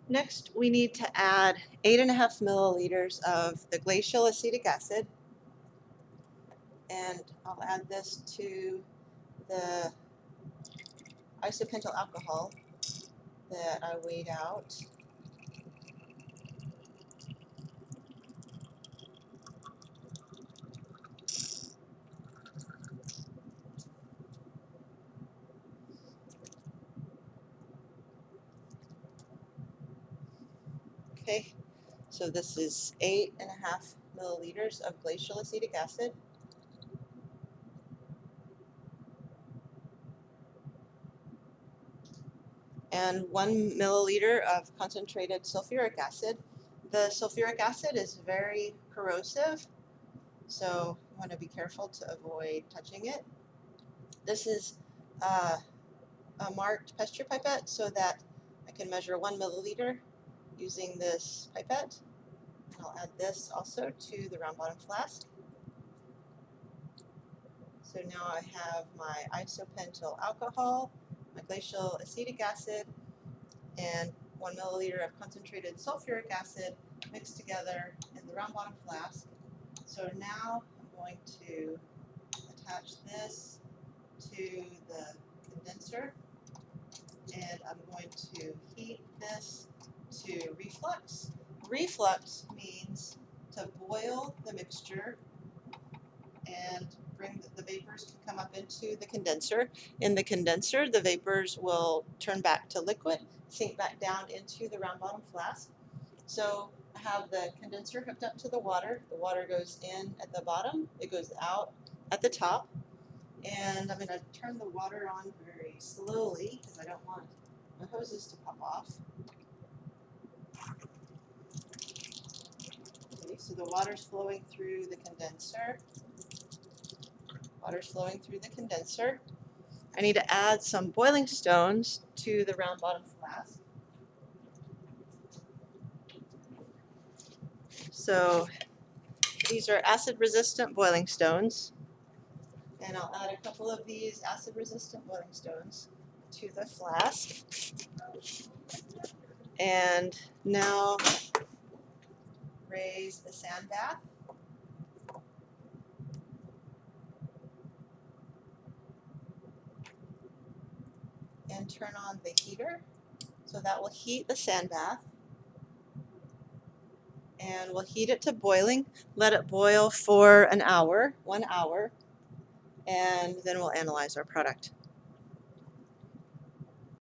Next, we need to add 8.5 milliliters of the glacial acetic acid, and I'll add this to the isopentyl alcohol that I weighed out. Okay, so this is 8.5 milliliters of glacial acetic acid. And 1 milliliter of concentrated sulfuric acid. The sulfuric acid is very corrosive, so you want to be careful to avoid touching it. This is a marked pesture pipette so that I can measure 1 milliliter using this pipette. And I'll add this also to the round bottom flask. So now I have my isopentyl alcohol, my glacial acetic acid, and 1 milliliter of concentrated sulfuric acid mixed together in the round bottom flask. So now I'm going to attach this to the condenser, and I'm going to heat this to reflux. Reflux means to boil the mixture and bring the vapors can come up into the condenser. In the condenser, the vapors will turn back to liquid, sink back down into the round bottom flask. So I have the condenser hooked up to the water. The water goes in at the bottom, it goes out at the top. And I'm going to turn the water on very slowly because I don't want my hoses to pop off. Okay, so the water's flowing through the condenser. Water's flowing through the condenser. I need to add some boiling stones to the round bottom flask. So these are acid resistant boiling stones, and I'll add a couple of these acid resistant boiling stones to the flask. And now raise the sand bath. And turn on the heater. So that will heat the sand bath. And we'll heat it to boiling. Let it boil for an hour, 1 hour, and then we'll analyze our product.